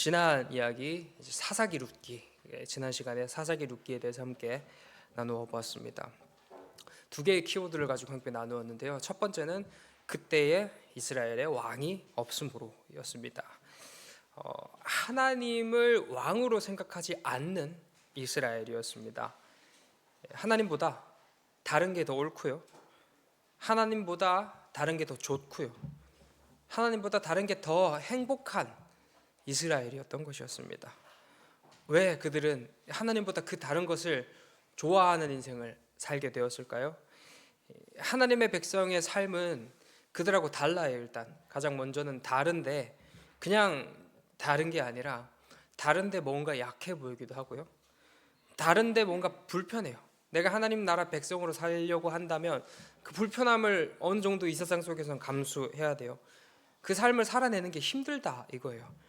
지난 이야기 사사기 룻기, 지난 시간에 사사기 룻기에 대해서 함께 나누어 보았습니다. 두 개의 키워드를 가지고 함께 나누었는데요. 첫 번째는 그때의 이스라엘의 왕이 없음으로였습니다. 하나님을 왕으로 생각하지 않는 이스라엘이었습니다. 하나님보다 다른 게 더 옳고요, 하나님보다 다른 게 더 좋고요, 하나님보다 다른 게 더 행복한 이스라엘이었던 것이었습니다. 왜 그들은 하나님보다 그 다른 것을 좋아하는 인생을 살게 되었을까요? 하나님의 백성의 삶은 그들하고 달라요. 일단 가장 먼저는 다른데, 그냥 다른 게 아니라 다른데 뭔가 약해 보이기도 하고요, 다른데 뭔가 불편해요. 내가 하나님 나라 백성으로 살려고 한다면 그 불편함을 어느 정도 이 세상 속에서는 감수해야 돼요. 그 삶을 살아내는 게 힘들다 이거예요.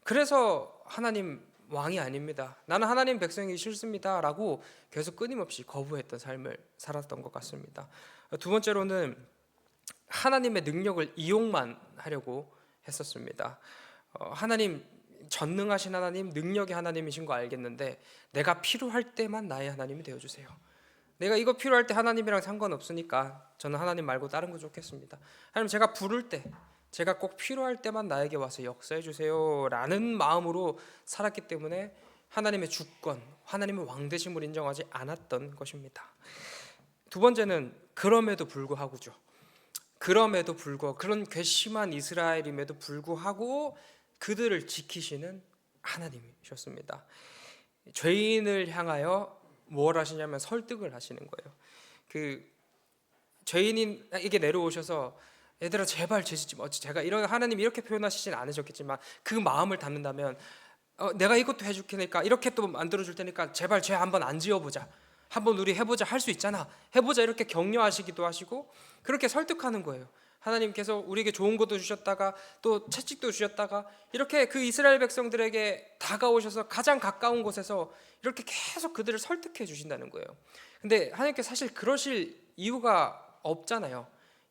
그래서 하나님 왕이 아닙니다, 나는 하나님 백성이 싫습니다 라고 계속 끊임없이 거부했던 삶을 살았던 것 같습니다. 두 번째로는 하나님의 능력을 이용만 하려고 했었습니다. 하나님 전능하신 하나님, 능력의 하나님이신 거 알겠는데 내가 필요할 때만 나의 하나님이 되어주세요. 내가 이거 필요할 때 하나님이랑 상관없으니까 저는 하나님 말고 다른 거 좋겠습니다. 하나님 제가 부를 때, 제가 꼭 필요할 때만 나에게 와서 역사해 주세요 라는 마음으로 살았기 때문에 하나님의 주권, 하나님의 왕되심을 인정하지 않았던 것입니다. 두 번째는 그럼에도 불구하고죠. 그럼에도 불구하고, 그런 괘씸한 이스라엘임에도 불구하고 그들을 지키시는 하나님이셨습니다. 죄인을 향하여 뭘 하시냐면 설득을 하시는 거예요. 그 죄인에게 내려오셔서 얘들아 제발 죄짓지 마. 제가 이런 하나님 이렇게 표현하시진 않으셨겠지만 그 마음을 담는다면 내가 이것도 해줄 테니까, 이렇게 또 만들어줄 테니까 제발 죄 한번 안 지어보자, 한번 우리 해보자, 할 수 있잖아, 해보자, 이렇게 격려하시기도 하시고 그렇게 설득하는 거예요. 하나님께서 우리에게 좋은 것도 주셨다가 또 채찍도 주셨다가 이렇게 그 이스라엘 백성들에게 다가오셔서 가장 가까운 곳에서 이렇게 계속 그들을 설득해 주신다는 거예요. 근데 하나님께서 사실 그러실 이유가 없잖아요.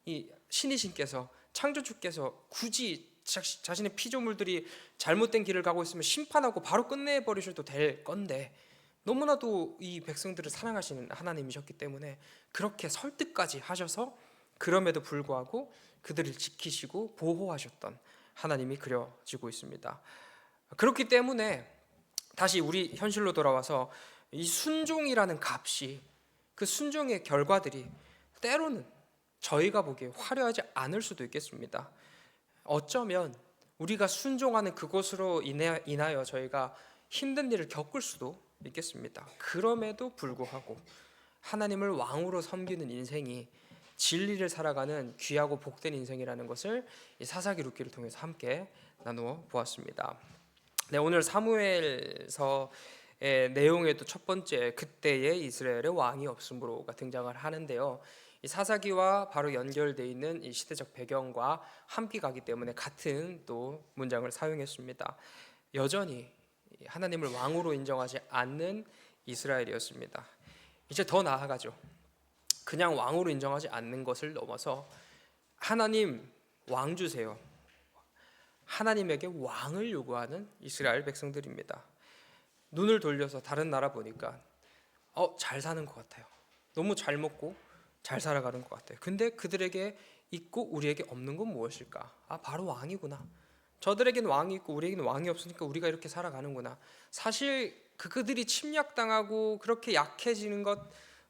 이 신이신께서, 창조주께서 굳이 자신의 피조물들이 잘못된 길을 가고 있으면 심판하고 바로 끝내버리셔도 될 건데, 너무나도 이 백성들을 사랑하시는 하나님이셨기 때문에 그렇게 설득까지 하셔서 그럼에도 불구하고 그들을 지키시고 보호하셨던 하나님이 그려지고 있습니다. 그렇기 때문에 다시 우리 현실로 돌아와서 이 순종이라는 값이, 그 순종의 결과들이 때로는 저희가 보기에 화려하지 않을 수도 있겠습니다. 어쩌면 우리가 순종하는 그것으로 인하여 저희가 힘든 일을 겪을 수도 있겠습니다. 그럼에도 불구하고 하나님을 왕으로 섬기는 인생이 진리를 살아가는 귀하고 복된 인생이라는 것을 이 사사기 룻기를 통해서 함께 나누어 보았습니다. 네, 오늘 사무엘서의 내용에도 첫 번째 그때의 이스라엘의 왕이 없음으로가 등장을 하는데요. 이 사사기와 바로 연결되어 있는 이 시대적 배경과 함께 가기 때문에 같은 또 문장을 사용했습니다. 여전히 하나님을 왕으로 인정하지 않는 이스라엘이었습니다. 이제 더 나아가죠. 그냥 왕으로 인정하지 않는 것을 넘어서 하나님 왕 주세요, 하나님에게 왕을 요구하는 이스라엘 백성들입니다. 눈을 돌려서 다른 나라 보니까 잘 사는 것 같아요. 너무 잘 먹고 잘 살아가는 것 같아요. 근데 그들에게 있고 우리에게 없는 건 무엇일까? 바로 왕이구나. 저들에게는 왕이 있고 우리에게는 왕이 없으니까 우리가 이렇게 살아가는구나. 사실 그들이 침략당하고 그렇게 약해지는 것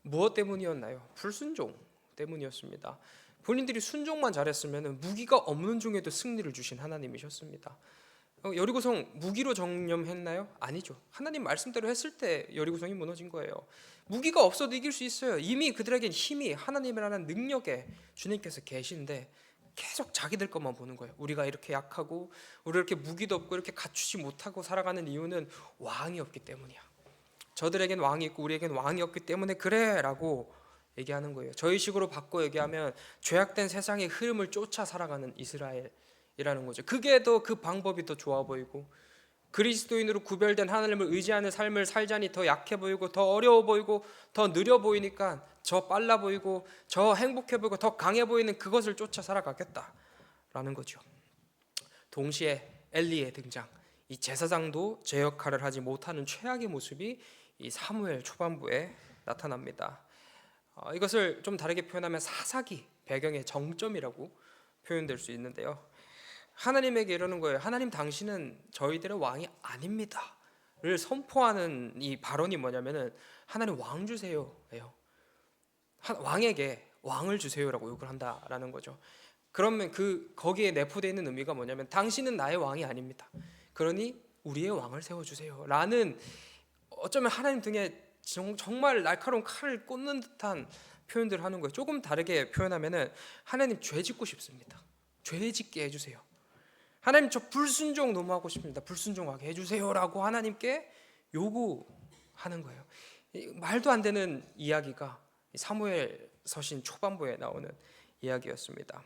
무엇 때문이었나요? 불순종 때문이었습니다. 본인들이 순종만 잘했으면 무기가 없는 중에도 승리를 주신 하나님이셨습니다. 여리고성 무기로 정념했나요? 아니죠. 하나님 말씀대로 했을 때 여리고성이 무너진 거예요. 무기가 없어도 이길 수 있어요. 이미 그들에겐 힘이, 하나님이라는 능력에 주님께서 계신데 계속 자기들 것만 보는 거예요. 우리가 이렇게 약하고 우리 이렇게 무기도 없고 이렇게 갖추지 못하고 살아가는 이유는 왕이 없기 때문이야. 저들에겐 왕이 있고 우리에겐 왕이 없기 때문에 그래 라고 얘기하는 거예요. 저희 식으로 바꿔 얘기하면 죄악된 세상의 흐름을 쫓아 살아가는 이스라엘이라는 거죠. 그게 더, 그 방법이 더 좋아 보이고, 그리스도인으로 구별된 하나님을 의지하는 삶을 살자니 더 약해 보이고 더 어려워 보이고 더 느려 보이니까 저 빨라 보이고 저 행복해 보이고 더 강해 보이는 그것을 쫓아 살아가겠다라는 거죠. 동시에 엘리의 등장, 이 제사장도 제 역할을 하지 못하는 최악의 모습이 이 사무엘 초반부에 나타납니다. 이것을 좀 다르게 표현하면 사사기 배경의 정점이라고 표현될 수 있는데요. 하나님에게 이러는 거예요. 하나님, 당신은 저희들의 왕이 아닙니다를 선포하는 이 발언이 뭐냐면은 하나님 왕 주세요예요. 왕에게 왕을 주세요라고 요구를 한다라는 거죠. 그러면 거기에 내포되어 있는 의미가 뭐냐면 당신은 나의 왕이 아닙니다. 그러니 우리의 왕을 세워주세요라는, 어쩌면 하나님 등에 정말 날카로운 칼을 꽂는 듯한 표현들을 하는 거예요. 조금 다르게 표현하면은 하나님, 죄 짓고 싶습니다. 죄 짓게 해주세요. 하나님, 저 불순종 너무 하고 싶습니다. 불순종하게 해주세요라고 하나님께 요구하는 거예요. 말도 안 되는 이야기가 사무엘 서신 초반부에 나오는 이야기였습니다.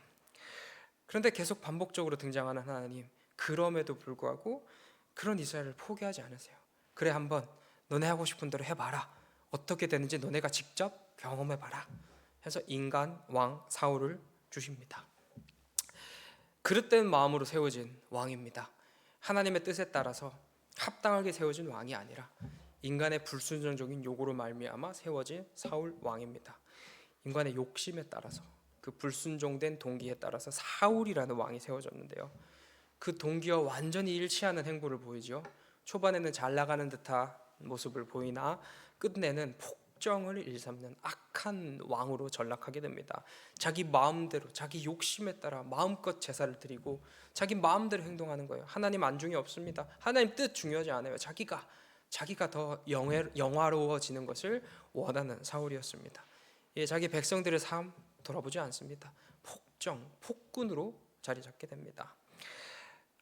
그런데 계속 반복적으로 등장하는 하나님, 그럼에도 불구하고 그런 이스라엘을 포기하지 않으세요. 그래, 한번 너네 하고 싶은 대로 해봐라. 어떻게 되는지 너네가 직접 경험해봐라 해서 인간 왕 사울을 주십니다. 그릇된 마음으로 세워진 왕입니다. 하나님의 뜻에 따라서 합당하게 세워진 왕이 아니라 인간의 불순종적인 요구로 말미암아 세워진 사울 왕입니다. 인간의 욕심에 따라서, 그 불순종된 동기에 따라서 사울이라는 왕이 세워졌는데요. 그 동기와 완전히 일치하는 행보를 보이죠. 초반에는 잘 나가는 듯한 모습을 보이나 끝내는 폭정을 일삼는 악한 왕으로 전락하게 됩니다. 자기 마음대로, 자기 욕심에 따라 마음껏 제사를 드리고 자기 마음대로 행동하는 거예요. 하나님 안중이 없습니다. 하나님 뜻 중요하지 않아요. 자기가 더 영화로워지는 것을 원하는 사울이었습니다. 자기 백성들의 삶 돌아보지 않습니다. 폭군으로 자리 잡게 됩니다.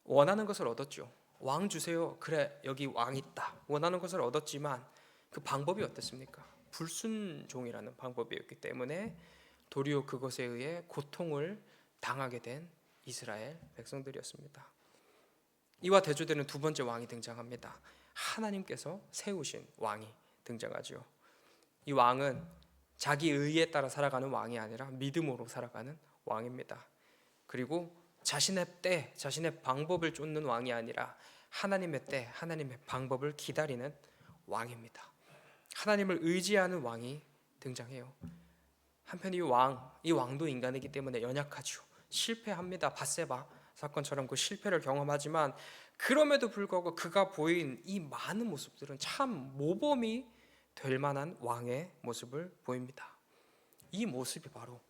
원하는 것을 얻었죠. 왕 주세요. 그래, 여기 왕 있다. 원하는 것을 얻었지만 그 방법이 어땠습니까? 불순종이라는 방법이었기 때문에 도리어 그것에 의해 고통을 당하게 된 이스라엘 백성들이었습니다. 이와 대조되는 두 번째 왕이 등장합니다. 하나님께서 세우신 왕이 등장하죠. 이 왕은 자기 의에 따라 살아가는 왕이 아니라 믿음으로 살아가는 왕입니다. 그리고 자신의 때, 자신의 방법을 쫓는 왕이 아니라 하나님의 때, 하나님의 방법을 기다리는 왕입니다. 하나님을 의지하는 왕이 등장해요. 한편 이 왕도 인간이기 때문에 연약하죠. 실패합니다. 밧세바 사건처럼 그 실패를 경험하지만 그럼에도 불구하고 그가 보인 이 많은 모습들은 참 모범이 될 만한 왕의 모습을 보입니다. 이 모습이 바로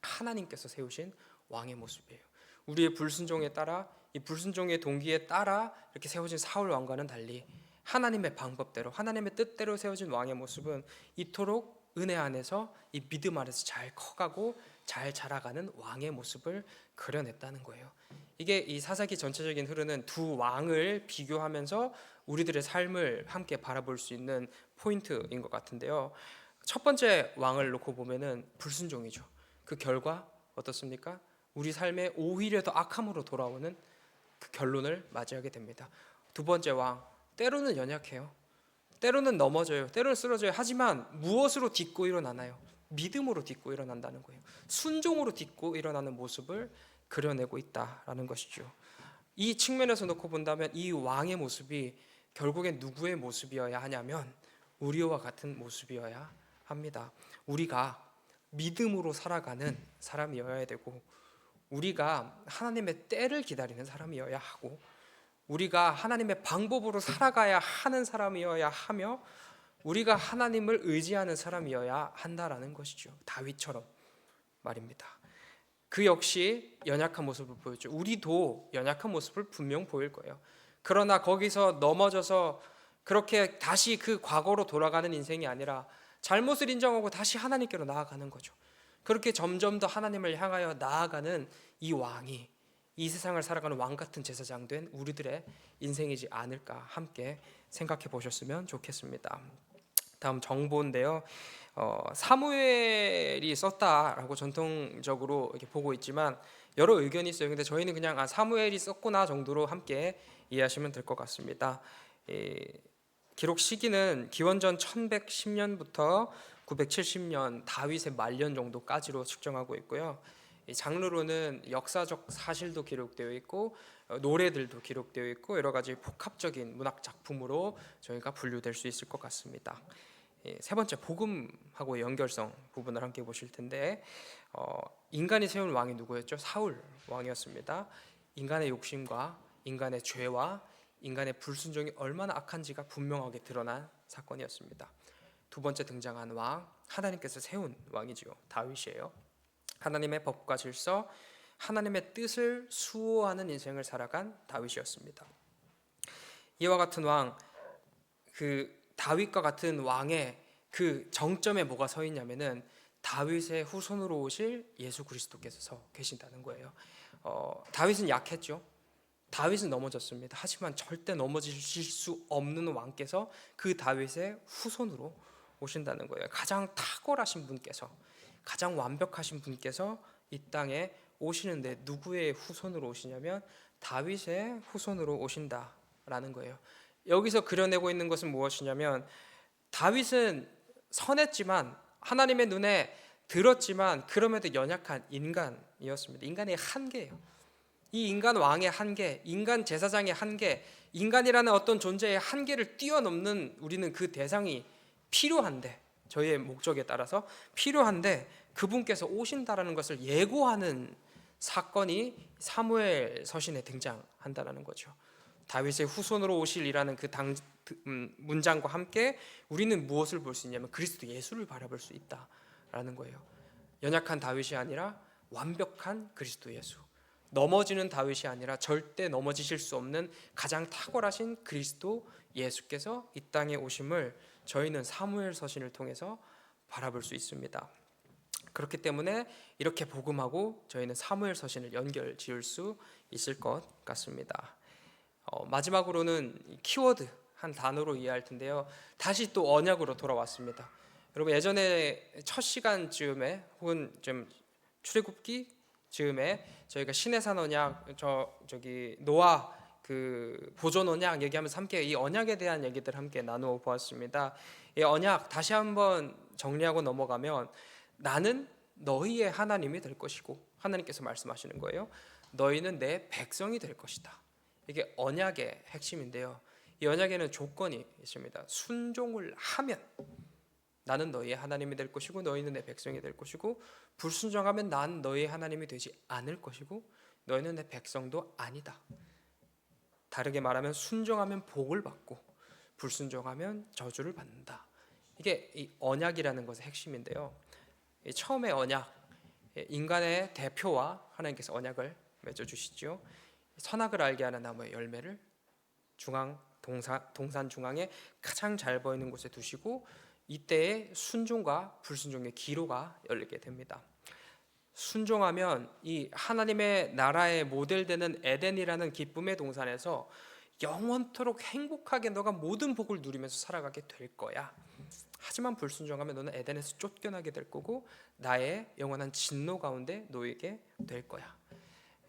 하나님께서 세우신 왕의 모습이에요. 우리의 불순종에 따라, 이 불순종의 동기에 따라 이렇게 세워진 사울 왕과는 달리 하나님의 방법대로, 하나님의 뜻대로 세워진 왕의 모습은 이토록 은혜 안에서, 이 믿음 안에서 잘 커가고 잘 자라가는 왕의 모습을 그려냈다는 거예요. 이게 이 사사기 전체적인 흐르는 두 왕을 비교하면서 우리들의 삶을 함께 바라볼 수 있는 포인트인 것 같은데요. 첫 번째 왕을 놓고 보면은 불순종이죠. 그 결과 어떻습니까? 우리 삶에 오히려 더 악함으로 돌아오는 그 결론을 맞이하게 됩니다. 두 번째 왕, 때로는 연약해요. 때로는 넘어져요. 때로는 쓰러져요. 하지만 무엇으로 딛고 일어나나요? 믿음으로 딛고 일어난다는 거예요. 순종으로 딛고 일어나는 모습을 그려내고 있다라는 것이죠. 이 측면에서 놓고 본다면 이 왕의 모습이 결국엔 누구의 모습이어야 하냐면 우리와 같은 모습이어야 합니다. 우리가 믿음으로 살아가는 사람이어야 되고, 우리가 하나님의 때를 기다리는 사람이어야 하고, 우리가 하나님의 방법으로 살아가야 하는 사람이어야 하며, 우리가 하나님을 의지하는 사람이어야 한다라는 것이죠. 다윗처럼 말입니다. 그 역시 연약한 모습을 보였죠. 우리도 연약한 모습을 분명 보일 거예요. 그러나 거기서 넘어져서 그렇게 다시 그 과거로 돌아가는 인생이 아니라 잘못을 인정하고 다시 하나님께로 나아가는 거죠. 그렇게 점점 더 하나님을 향하여 나아가는 이 왕이 이 세상을 살아가는 왕 같은 제사장 된 우리들의 인생이지 않을까 함께 생각해 보셨으면 좋겠습니다. 다음 정보인데요. 사무엘이 썼다라고 전통적으로 이렇게 보고 있지만 여러 의견이 있어요. 근데 저희는 그냥 사무엘이 썼구나 정도로 함께 이해하시면 될 것 같습니다. 기록 시기는 기원전 1110년부터 970년 다윗의 말년 정도까지로 측정하고 있고요. 이 장르로는 역사적 사실도 기록되어 있고 노래들도 기록되어 있고 여러 가지 복합적인 문학 작품으로 저희가 분류될 수 있을 것 같습니다. 세 번째, 복음하고 연결성 부분을 함께 보실 텐데 인간이 세운 왕이 누구였죠? 사울 왕이었습니다. 인간의 욕심과 인간의 죄와 인간의 불순종이 얼마나 악한지가 분명하게 드러난 사건이었습니다. 두 번째 등장한 왕, 하나님께서 세운 왕이지요. 다윗이에요. 하나님의 법과 질서, 하나님의 뜻을 수호하는 인생을 살아간 다윗이었습니다. 이와 같은 왕, 다윗과 같은 왕의 그 정점에 뭐가 서 있냐면은 다윗의 후손으로 오실 예수 그리스도께서 서 계신다는 거예요. 다윗은 약했죠. 다윗은 넘어졌습니다. 하지만 절대 넘어지실 수 없는 왕께서 그 다윗의 후손으로 오신다는 거예요. 가장 탁월하신 분께서, 가장 완벽하신 분께서 이 땅에 오시는데 누구의 후손으로 오시냐면 다윗의 후손으로 오신다라는 거예요. 여기서 그려내고 있는 것은 무엇이냐면 다윗은 선했지만 하나님의 눈에 들었지만 그럼에도 연약한 인간이었습니다. 인간의 한계예요. 이 인간 왕의 한계, 인간 제사장의 한계, 인간이라는 어떤 존재의 한계를 뛰어넘는 우리는 그 대상이 필요한데, 저희의 목적에 따라서 필요한데 그분께서 오신다라는 것을 예고하는 사건이 사무엘 서신에 등장한다는 거죠. 다윗의 후손으로 오실이라는 문장과 함께 우리는 무엇을 볼 수 있냐면 그리스도 예수를 바라볼 수 있다라는 거예요. 연약한 다윗이 아니라 완벽한 그리스도 예수, 넘어지는 다윗이 아니라 절대 넘어지실 수 없는 가장 탁월하신 그리스도 예수께서 이 땅에 오심을 저희는 사무엘 서신을 통해서 바라볼 수 있습니다. 그렇기 때문에 이렇게 복음하고 저희는 사무엘 서신을 연결 지을 수 있을 것 같습니다. 마지막으로는 키워드 한 단어로 이해할 텐데요. 다시 또 언약으로 돌아왔습니다. 여러분 예전에 첫 시간쯤에 혹은 좀 출애굽기 즈음에 저희가 신해산 언약, 저기 노아 그 보존 언약 얘기하면서 함께 이 언약에 대한 얘기들 함께 나누어 보았습니다. 이 언약 다시 한번 정리하고 넘어가면 나는 너희의 하나님이 될 것이고, 하나님께서 말씀하시는 거예요. 너희는 내 백성이 될 것이다. 이게 언약의 핵심인데요. 이 언약에는 조건이 있습니다. 순종을 하면 나는 너희의 하나님이 될 것이고 너희는 내 백성이 될 것이고, 불순종하면 난 너희의 하나님이 되지 않을 것이고 너희는 내 백성도 아니다. 다르게 말하면 순종하면 복을 받고 불순종하면 저주를 받는다. 이게 이 언약이라는 것의 핵심인데요. 처음에 언약, 인간의 대표와 하나님께서 언약을 맺어주시죠. 선악을 알게 하는 나무의 열매를 동산 중앙에 가장 잘 보이는 곳에 두시고 이때에 순종과 불순종의 기로가 열리게 됩니다. 순종하면 이 하나님의 나라의 모델되는 에덴이라는 기쁨의 동산에서 영원토록 행복하게 너가 모든 복을 누리면서 살아가게 될 거야. 하지만 불순종하면 너는 에덴에서 쫓겨나게 될 거고 나의 영원한 진노 가운데 놓이게 될 거야.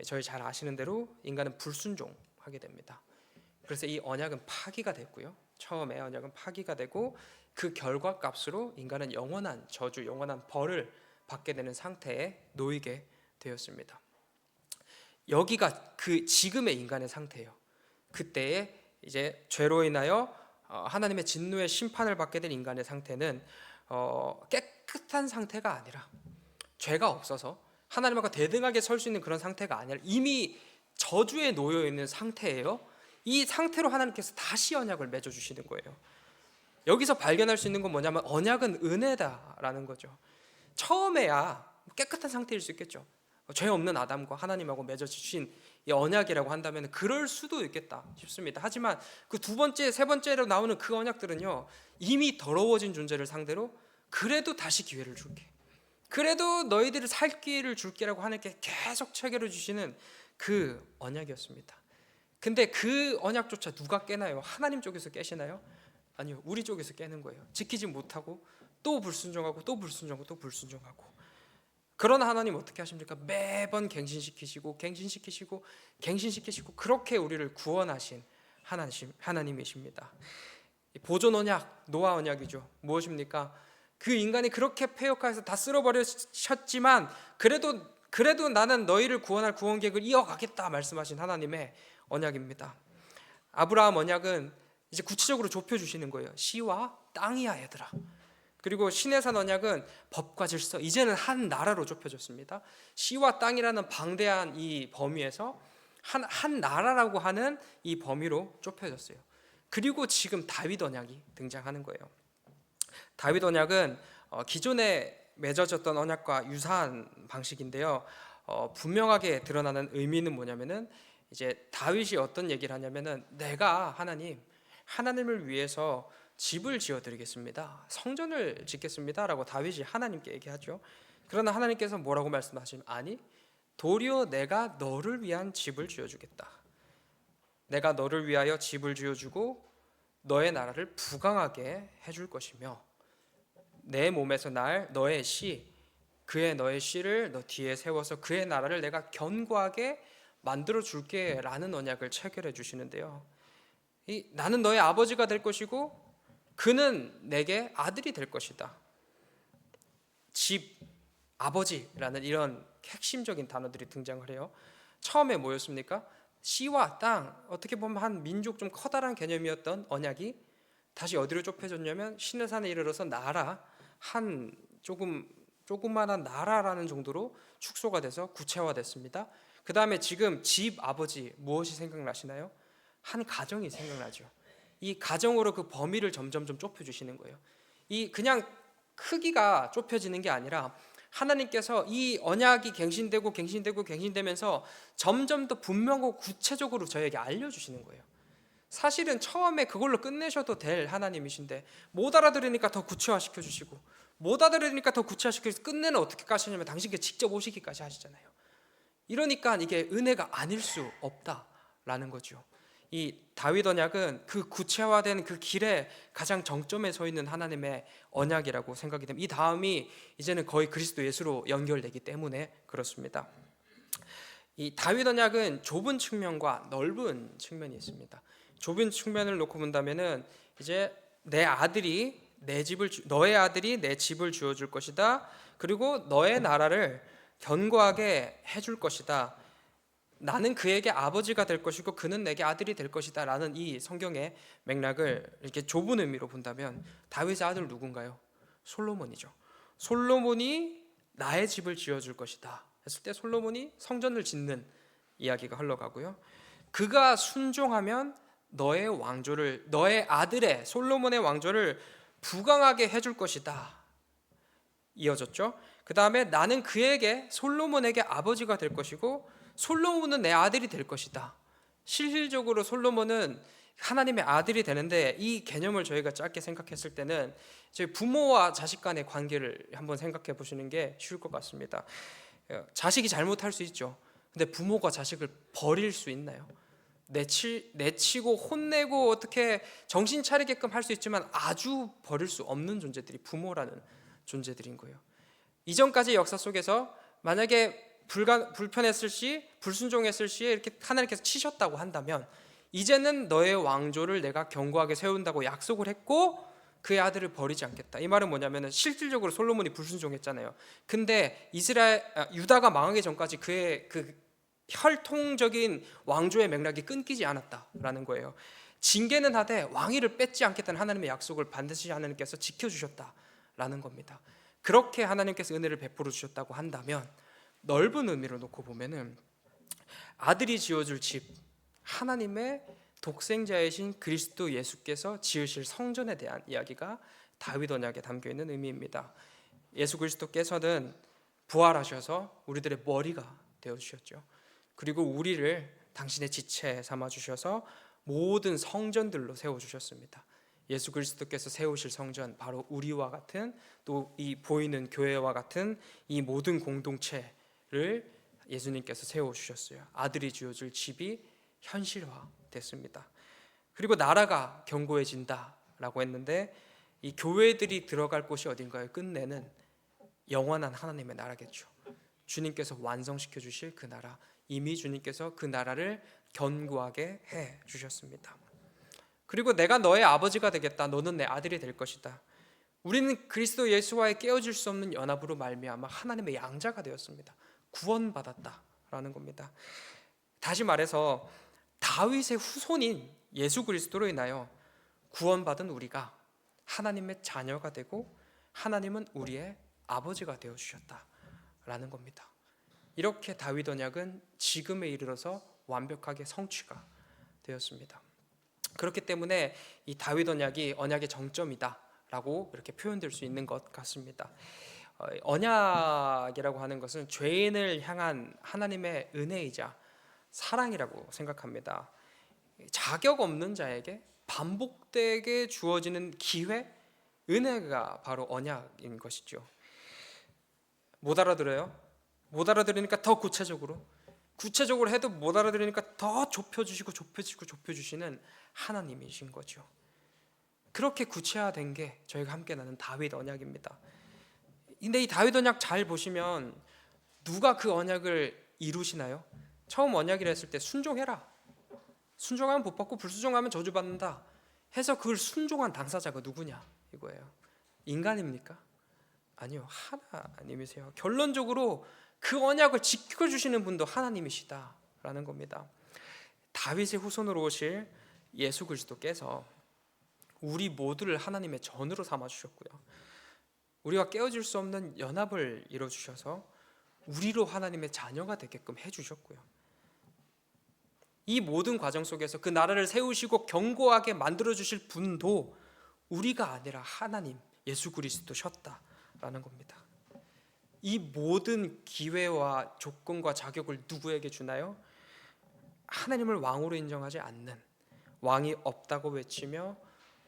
저희 잘 아시는 대로 인간은 불순종하게 됩니다. 그래서 이 언약은 파기가 됐고요. 처음에 언약은 파기가 되고 그 결과값으로 인간은 영원한 저주, 영원한 벌을 받게 되는 상태에 놓이게 되었습니다. 여기가 그 지금의 인간의 상태예요. 그때에 이제 죄로 인하여 하나님의 진노의 심판을 받게 된 인간의 상태는 깨끗한 상태가 아니라, 죄가 없어서 하나님과 대등하게 설 수 있는 그런 상태가 아니라 이미 저주에 놓여 있는 상태예요. 이 상태로 하나님께서 다시 언약을 맺어주시는 거예요. 여기서 발견할 수 있는 건 뭐냐면 언약은 은혜다라는 거죠. 처음에야 깨끗한 상태일 수 있겠죠. 죄 없는 아담과 하나님하고 맺어주신 이 언약이라고 한다면 그럴 수도 있겠다 싶습니다. 하지만 그 두 번째, 세 번째로 나오는 그 언약들은요, 이미 더러워진 존재를 상대로 그래도 다시 기회를 줄게, 그래도 너희들을 살 기회를 줄게라고 하나님께 계속 체결해 주시는 그 언약이었습니다. 근데 그 언약조차 누가 깨나요? 하나님 쪽에서 깨시나요? 아니요, 우리 쪽에서 깨는 거예요. 지키지 못하고 또 불순종하고 또 불순종하고 또 불순종하고. 그러나 하나님 어떻게 하십니까? 매번 갱신시키시고 그렇게 우리를 구원하신 하나님이십니다. 보존 언약, 노아 언약이죠. 무엇입니까? 그 인간이 그렇게 폐역해서 다 쓸어버리셨지만 그래도 그래도 나는 너희를 구원할 구원 계획을 이어가겠다 말씀하신 하나님의 언약입니다. 아브라함 언약은 이제 구체적으로 좁혀주시는 거예요. 시와 땅이야 얘들아. 그리고 시내산 언약은 법과 질서, 이제는 한 나라로 좁혀졌습니다. 시와 땅이라는 방대한 이 범위에서 한 나라라고 하는 이 범위로 좁혀졌어요. 그리고 지금 다윗 언약이 등장하는 거예요. 다윗 언약은 기존에 맺어졌던 언약과 유사한 방식인데요. 분명하게 드러나는 의미는 뭐냐면은 이제 다윗이 어떤 얘기를 하냐면은 내가 하나님을 위해서 집을 지어 드리겠습니다. 성전을 짓겠습니다라고 다윗이 하나님께 얘기하죠. 그러나 하나님께서 뭐라고 말씀하시면 아니 도리어 내가 너를 위한 집을 지어 주겠다. 내가 너를 위하여 집을 지어 주고 너의 나라를 부강하게 해 줄 것이며 내 몸에서 날 너의 너의 씨를 너 뒤에 세워서 그의 나라를 내가 견고하게 만들어 줄게라는 언약을 체결해 주시는데요. 나는 너의 아버지가 될 것이고 그는 내게 아들이 될 것이다. 집, 아버지라는 이런 핵심적인 단어들이 등장을 해요. 처음에 뭐였습니까? 씨와 땅, 어떻게 보면 한 민족 좀 커다란 개념이었던 언약이 다시 어디로 좁혀졌냐면 시내산에 이르러서 나라, 한 조그만한 나라라는 정도로 축소가 돼서 구체화됐습니다. 그 다음에 지금 집, 아버지 무엇이 생각나시나요? 한 가정이 생각나죠. 이 가정으로 그 범위를 점점 좁혀주시는 거예요. 이 그냥 크기가 좁혀지는 게 아니라 하나님께서 이 언약이 갱신되면서 점점 더 분명하고 구체적으로 저에게 알려주시는 거예요. 사실은 처음에 그걸로 끝내셔도 될 하나님이신데 못 알아들으니까 더 구체화시켜 주시고 못 알아들으니까 더 구체화시켜서 끝내는 어떻게 하시냐면 당신께 직접 오시기까지 하시잖아요. 이러니까 이게 은혜가 아닐 수 없다라는 거죠. 이 다윗 언약은 그 구체화된 그 길에 가장 정점에 서 있는 하나님의 언약이라고 생각이 됩니다. 이 다음이 이제는 거의 그리스도 예수로 연결되기 때문에 그렇습니다. 이 다윗 언약은 좁은 측면과 넓은 측면이 있습니다. 좁은 측면을 놓고 본다면은 이제 너의 아들이 내 집을 주어 줄 것이다. 그리고 너의 나라를 견고하게 해줄 것이다. 나는 그에게 아버지가 될 것이고 그는 내게 아들이 될 것이다 라는 이 성경의 맥락을 이렇게 좁은 의미로 본다면 다윗의 아들 누군가요? 솔로몬이죠. 솔로몬이 나의 집을 지어줄 것이다 했을 때 솔로몬이 성전을 짓는 이야기가 흘러가고요. 그가 순종하면 너의 아들의 솔로몬의 왕조를 부강하게 해줄 것이다 이어졌죠. 그 다음에 나는 솔로몬에게 아버지가 될 것이고 솔로몬은 내 아들이 될 것이다. 실질적으로 솔로몬은 하나님의 아들이 되는데 이 개념을 저희가 짧게 생각했을 때는 저희 부모와 자식 간의 관계를 한번 생각해 보시는 게 쉬울 것 같습니다. 자식이 잘못할 수 있죠. 근데 부모가 자식을 버릴 수 있나요? 내치고 혼내고 어떻게 정신 차리게끔 할 수 있지만 아주 버릴 수 없는 존재들이 부모라는 존재들인 거예요. 이전까지 역사 속에서 만약에 불편했을 시, 불순종했을 시에 이렇게 하나님께서 치셨다고 한다면 이제는 너의 왕조를 내가 견고하게 세운다고 약속을 했고 그의 아들을 버리지 않겠다. 이 말은 뭐냐면은 실질적으로 솔로몬이 불순종했잖아요. 근데 유다가 망하기 전까지 그의 그 혈통적인 왕조의 맥락이 끊기지 않았다라는 거예요. 징계는 하되 왕위를 뺏지 않겠다는 하나님의 약속을 반드시 하나님께서 지켜주셨다라는 겁니다. 그렇게 하나님께서 은혜를 베풀어 주셨다고 한다면 넓은 의미로 놓고 보면은 아들이 지어줄 집, 하나님의 독생자이신 그리스도 예수께서 지으실 성전에 대한 이야기가 다윗 언약에 담겨 있는 의미입니다. 예수 그리스도께서는 부활하셔서 우리들의 머리가 되어 주셨죠. 그리고 우리를 당신의 지체 삼아 주셔서 모든 성전들로 세워 주셨습니다. 예수 그리스도께서 세우실 성전 바로 우리와 같은 또 이 보이는 교회와 같은 이 모든 공동체를 예수님께서 세워 주셨어요. 아들이 지어줄 집이 현실화됐습니다. 그리고 나라가 견고해진다라고 했는데 이 교회들이 들어갈 곳이 어딘가요? 끝내는 영원한 하나님의 나라겠죠. 주님께서 완성시켜 주실 그 나라, 이미 주님께서 그 나라를 견고하게 해 주셨습니다. 그리고 내가 너의 아버지가 되겠다. 너는 내 아들이 될 것이다. 우리는 그리스도 예수와의 깨어질 수 없는 연합으로 말미암아 하나님의 양자가 되었습니다. 구원받았다라는 겁니다. 다시 말해서 다윗의 후손인 예수 그리스도로 인하여 구원받은 우리가 하나님의 자녀가 되고 하나님은 우리의 아버지가 되어 주셨다라는 겁니다. 이렇게 다윗 언약은 지금에 이르러서 완벽하게 성취가 되었습니다. 그렇기 때문에 이 다윗 언약이 언약의 정점이다라고 이렇게 표현될 수 있는 것 같습니다. 언약이라고 하는 것은 죄인을 향한 하나님의 은혜이자 사랑이라고 생각합니다. 자격 없는 자에게 반복되게 주어지는 기회, 은혜가 바로 언약인 것이죠. 못 알아들어요? 못 알아들으니까 더 구체적으로 해도 못 알아들으니까 더 좁혀주시는 하나님이신 거죠. 그렇게 구체화된 게 저희가 함께 나눈 다윗 언약입니다. 근데 이 다윗 언약 잘 보시면 누가 그 언약을 이루시나요? 처음 언약이라 했을 때 순종해라, 순종하면 복 받고 불순종하면 저주받는다 해서 그걸 순종한 당사자가 누구냐 이거예요. 인간입니까? 아니요, 하나님이세요. 결론적으로 그 언약을 지켜주시는 분도 하나님이시다라는 겁니다. 다윗의 후손으로 오실 예수 그리스도께서 우리 모두를 하나님의 전으로 삼아주셨고요, 우리가 깨어질 수 없는 연합을 이뤄주셔서 우리로 하나님의 자녀가 되게끔 해주셨고요, 이 모든 과정 속에서 그 나라를 세우시고 견고하게 만들어주실 분도 우리가 아니라 하나님 예수 그리스도셨다라는 겁니다. 이 모든 기회와 조건과 자격을 누구에게 주나요? 하나님을 왕으로 인정하지 않는, 왕이 없다고 외치며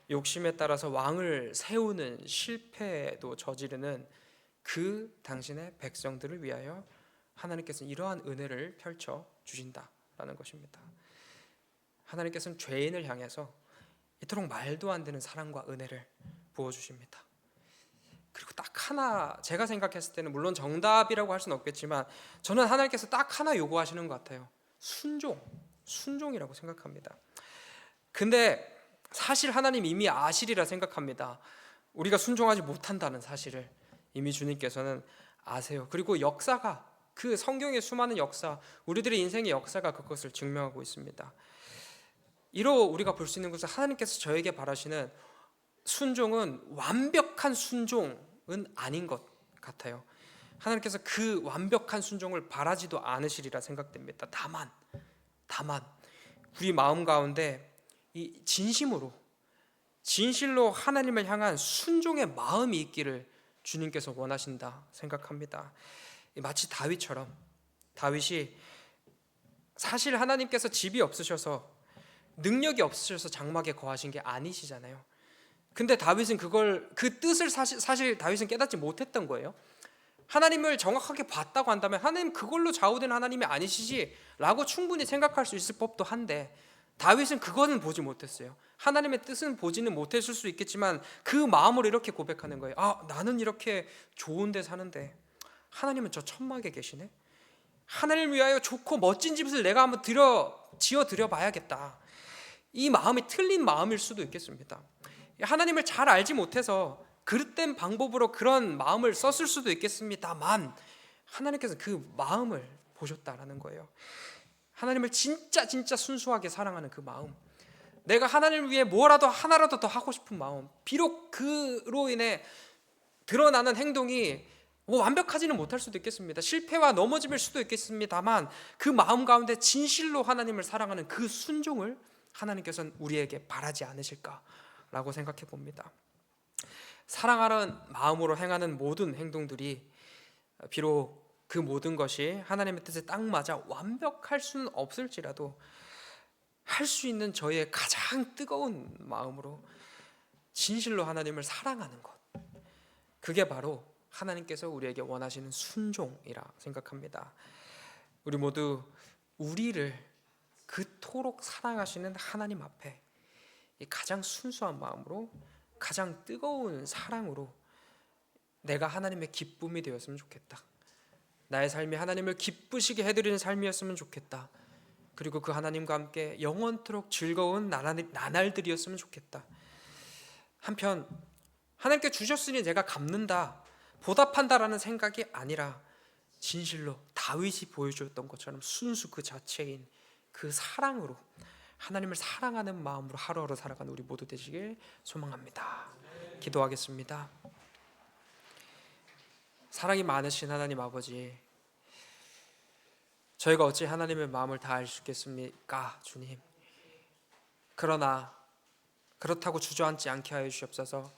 욕심에 따라서 왕을 세우는 실패도 저지르는 그 당신의 백성들을 위하여 하나님께서는 이러한 은혜를 펼쳐 주신다라는 것입니다. 하나님께서는 죄인을 향해서 이토록 말도 안 되는 사랑과 은혜를 부어주십니다. 그리고 딱 하나, 제가 생각했을 때는 물론 정답이라고 할 수는 없겠지만 저는 하나님께서 딱 하나 요구하시는 것 같아요. 순종이라고 생각합니다. 근데 사실 하나님 이미 아시리라 생각합니다. 우리가 순종하지 못한다는 사실을 이미 주님께서는 아세요. 그리고 역사가, 그 성경의 수많은 역사, 우리들의 인생의 역사가 그것을 증명하고 있습니다. 이로 우리가 볼 수 있는 것은 하나님께서 저에게 바라시는 순종은 완벽한 순종은 아닌 것 같아요. 하나님께서 그 완벽한 순종을 바라지도 않으시리라 생각됩니다. 다만 우리 마음 가운데 이 진실로 하나님을 향한 순종의 마음이 있기를 주님께서 원하신다 생각합니다. 마치 다윗처럼, 다윗이 사실 하나님께서 집이 없으셔서, 능력이 없으셔서 장막에 거하신 게 아니시잖아요. 근데 다윗은 그 뜻을 사실 다윗은 깨닫지 못했던 거예요. 하나님을 정확하게 봤다고 한다면 하나님 그걸로 좌우된 하나님이 아니시지라고 충분히 생각할 수 있을 법도 한데, 다윗은 그거는 보지 못했어요. 하나님의 뜻은 보지는 못했을 수 있겠지만 그 마음으로 이렇게 고백하는 거예요. 나는 이렇게 좋은 데 사는데 하나님은 저 천막에 계시네. 하나님을 위하여 좋고 멋진 집을 내가 한번 지어 드려 봐야겠다. 이 마음이 틀린 마음일 수도 있겠습니다. 하나님을 잘 알지 못해서 그릇된 방법으로 그런 마음을 썼을 수도 있겠습니다만 하나님께서 그 마음을 보셨다라는 거예요. 하나님을 진짜 순수하게 사랑하는 그 마음, 내가 하나님을 위해 뭐라도 하나라도 더 하고 싶은 마음, 비록 그로 인해 드러나는 행동이 완벽하지는 못할 수도 있겠습니다. 실패와 넘어짐일 수도 있겠습니다만 그 마음 가운데 진실로 하나님을 사랑하는 그 순종을 하나님께서는 우리에게 바라지 않으실까라고 생각해 봅니다. 사랑하는 마음으로 행하는 모든 행동들이 비록 그 모든 것이 하나님의 뜻에 딱 맞아 완벽할 수는 없을지라도 할 수 있는 저의 가장 뜨거운 마음으로 진실로 하나님을 사랑하는 것, 그게 바로 하나님께서 우리에게 원하시는 순종이라 생각합니다. 우리 모두 우리를 그토록 사랑하시는 하나님 앞에 가장 순수한 마음으로, 가장 뜨거운 사랑으로 내가 하나님의 기쁨이 되었으면 좋겠다, 나의 삶이 하나님을 기쁘시게 해드리는 삶이었으면 좋겠다, 그리고 그 하나님과 함께 영원토록 즐거운 나날들이었으면 좋겠다. 한편 하나님께 주셨으니 내가 갚는다, 보답한다라는 생각이 아니라 진실로 다윗이 보여주었던 것처럼 순수 그 자체인 그 사랑으로, 하나님을 사랑하는 마음으로 하루하루 살아가는 우리 모두 되시길 소망합니다. 기도하겠습니다. 사랑이 많으신 하나님 아버지, 저희가 어찌 하나님의 마음을 다 알 수 있겠습니까, 주님? 그러나 그렇다고 주저앉지 않게 하여 주시옵소서.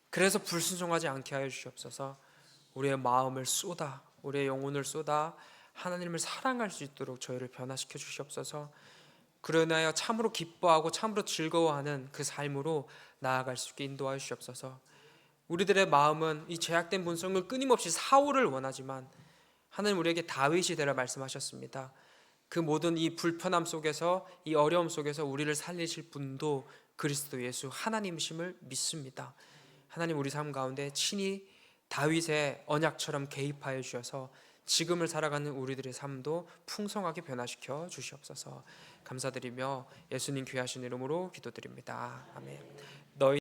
그래서 불순종하지 않게 하여 주시옵소서. 우리의 마음을 쏟아, 우리의 영혼을 쏟아 하나님을 사랑할 수 있도록 저희를 변화시켜 주시옵소서. 그로 인하여 참으로 기뻐하고 참으로 즐거워하는 그 삶으로 나아갈 수 있게 인도하여 주시옵소서. 우리들의 마음은 이 죄악된 본성을 끊임없이 사오를 원하지만 하나님 우리에게 다윗이 되라 말씀하셨습니다. 그 모든 이 불편함 속에서, 이 어려움 속에서 우리를 살리실 분도 그리스도 예수 하나님이심을 믿습니다. 하나님 우리 삶 가운데 친히 다윗의 언약처럼 개입하여 주셔서 지금을 살아가는 우리들의 삶도 풍성하게 변화시켜 주시옵소서. 감사드리며 예수님 귀하신 이름으로 기도드립니다. 아멘. 너희